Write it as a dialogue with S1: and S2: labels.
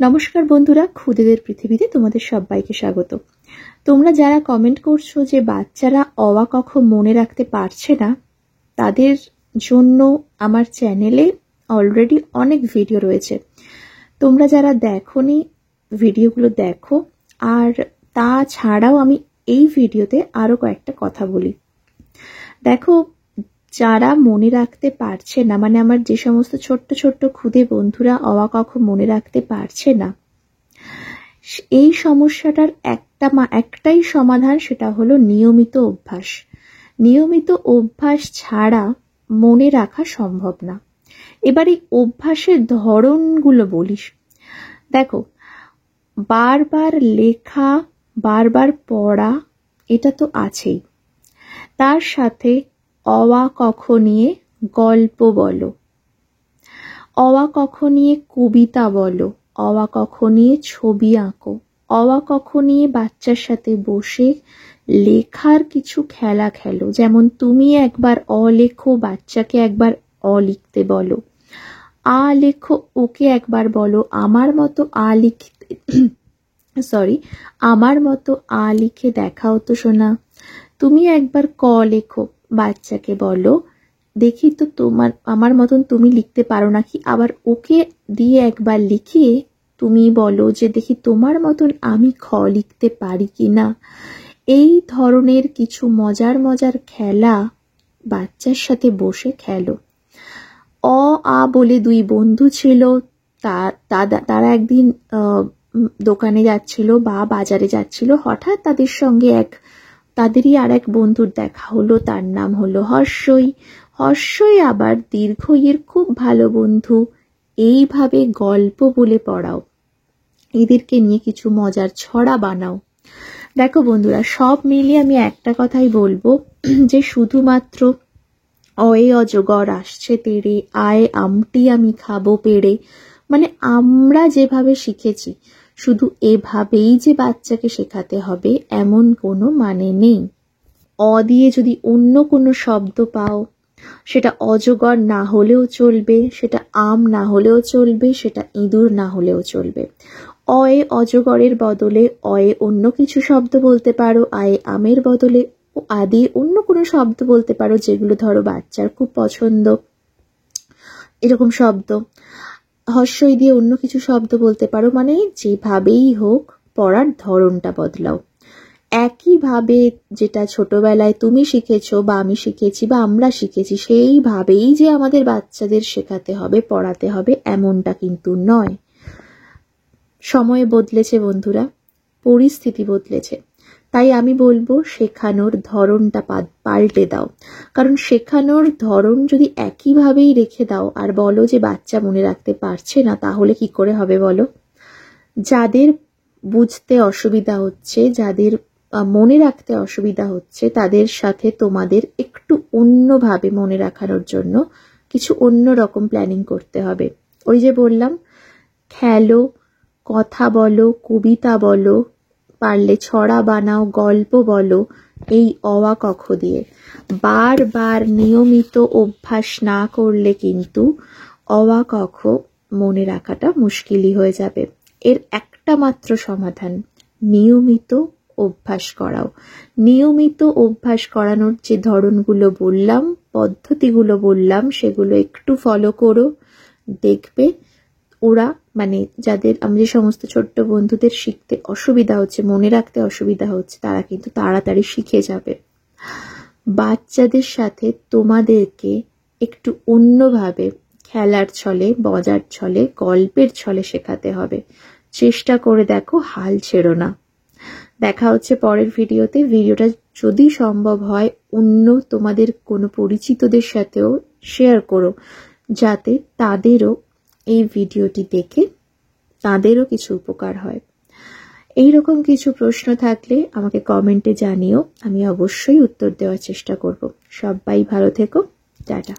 S1: নমস্কার বন্ধুরা, খুদেদের পৃথিবীতে তোমাদের সবাইকে স্বাগত। তোমরা যারা কমেন্ট করছো যে বাচ্চারা অ আ ক খ মনে রাখতে পারছে না, তাদের জন্য আমার চ্যানেলে অলরেডি অনেক ভিডিও রয়েছে। তোমরা যারা দেখোনি ভিডিওগুলো দেখো। আর তাছাড়াও আমি এই ভিডিওতে আরো কয়েকটা কথা বলি। দেখো, যারা মনে রাখতে পারছে না, মানে আমার যে সমস্ত ছোট্ট ছোট্ট খুদে বন্ধুরা অ আ ক খ মনে রাখতে পারছে না, এই সমস্যাটার একটাই সমাধান, সেটা হলো নিয়মিত অভ্যাস। নিয়মিত অভ্যাস ছাড়া মনে রাখা সম্ভব না। এবার এই অভ্যাসের ধরনগুলো বলিস। দেখো, বারবার লেখা, বারবার পড়া, এটা তো আছেই। তার সাথে অ আ ক খ নিয়ে গল্প বলো, অ আ ক খ নিয়ে কবিতা বলো, অ আ ক খ নিয়ে ছবি আঁকো, অ আ ক খ নিয়ে বাচ্চার সাথে বসে লেখার কিছু খেলা খেলো। যেমন তুমি একবার অ লেখো, বাচ্চাকে একবার অ লিখতে বলো। আ লেখো, ওকে একবার বলো আমার মতো আমার মতো আ লিখে দেখাও তো শোনা। তুমি একবার ক লেখো, বাচ্চাকে বলো দেখি তো আমার মতন তুমি লিখতে পারো নাকি। আবার ওকে দিয়ে একবার লিখিয়ে তুমি বলো যে দেখি তোমার মতন আমি খ লিখতে পারি কিনা। এই ধরনের কিছু মজার মজার খেলা বাচ্চার সাথে বসে খেলো। অ আ বলে দুই বন্ধু ছিল, তারা একদিন দোকানে যাচ্ছিল বা বাজারে যাচ্ছিল। হঠাৎ তাদের সঙ্গে তাদেরই আর এক বন্ধুর দেখা হলো, তার নাম হলো হর্ষই। হর্ষই আবার দীর্ঘইয়ের খুব ভালো বন্ধু। এইভাবে গল্প বলে পড়াও, এদেরকে নিয়ে কিছু মজার ছড়া বানাও। দেখো বন্ধুরা, সব মিলিয়ে আমি একটা কথাই বলবো যে শুধুমাত্র অয়ে অজগর আসছে তেড়ে, আয় আমটি আমি খাবো পেড়ে, মানে আমরা যেভাবে শিখেছি শুধু এভাবেই যে বাচ্চাকে শেখাতে হবে এমন কোনো মানে নেই। অ দিয়ে যদি অন্য কোনো শব্দ পাও, সেটা অজগর না হলেও চলবে, সেটা আম না হলেও চলবে, সেটা ইঁদুর না হলেও চলবে। অয়ে অজগরের বদলে অয়ে অন্য কিছু শব্দ বলতে পারো, আয়ে আমের বদলে আদি অন্য কোনো শব্দ বলতে পারো, যেগুলো ধরো বাচ্চার খুব পছন্দ এরকম শব্দ। হর্ষই দিয়ে অন্য কিছু শব্দ বলতে পারো। মানে যেভাবেই হোক পড়ার ধরনটা বদলাও। একইভাবে যেটা ছোটবেলায় তুমি শিখেছো বা আমি শিখেছি বা আমরা শিখেছি, সেইভাবেই যে আমাদের বাচ্চাদের শেখাতে হবে, পড়াতে হবে, এমনটা কিন্তু নয়। সময় বদলেছে বন্ধুরা, পরিস্থিতি বদলেছে। তাই আমি বলবো শেখানোর ধরনটা পাল্টে দাও। কারণ শেখানোর ধরন যদি একইভাবেই রেখে দাও আর বলো যে বাচ্চা মনে রাখতে পারছে না, তাহলে কি করে হবে বলো? যাদের বুঝতে অসুবিধা হচ্ছে, যাদের মনে রাখতে অসুবিধা হচ্ছে, তাদের সাথে তোমাদের একটু অন্যভাবে মনে রাখানোর জন্য কিছু অন্য রকম প্ল্যানিং করতে হবে। ওই যে বললাম, খেলো, কথা বলো, কবিতা বলো, পারলে ছড়া বানাও, গল্প বলো, এই অ আ ক খ দিয়ে। বারবার নিয়মিত অভ্যাস না করলে কিন্তু অ আ ক খ মনে রাখাটা মুশকিলই হয়ে যাবে। এর একটা মাত্র সমাধান, নিয়মিত অভ্যাস করাও। নিয়মিত অভ্যাস করানোর যে ধরনগুলো বললাম, পদ্ধতিগুলো বললাম, সেগুলো একটু ফলো করো। দেখবে ওরা, মানে যাদের যে সমস্ত ছোট্ট বন্ধুদের শিখতে অসুবিধা হচ্ছে, মনে রাখতে অসুবিধা হচ্ছে, তারা কিন্তু তাড়াতাড়ি শিখে যাবে। বাচ্চাদের সাথে তোমাদেরকে একটু অন্যভাবে খেলার ছলে, মজার ছলে, গল্পের ছলে শেখাতে হবে। চেষ্টা করে দেখো, হাল ছেড়ো না। দেখা হচ্ছে পরের ভিডিওতে। ভিডিওটা যদি সম্ভব হয় অন্য তোমাদের কোনো পরিচিতদের সাথেও শেয়ার করো, যাতে তাদেরও এই ভিডিওটি দেখে তাদেরও কিছু উপকার হয়। এইরকম কিছু প্রশ্ন থাকলে আমাকে কমেন্টে জানিও, আমি অবশ্যই উত্তর দেওয়ার চেষ্টা করব। সবাই ভালো থেকো, টাটা।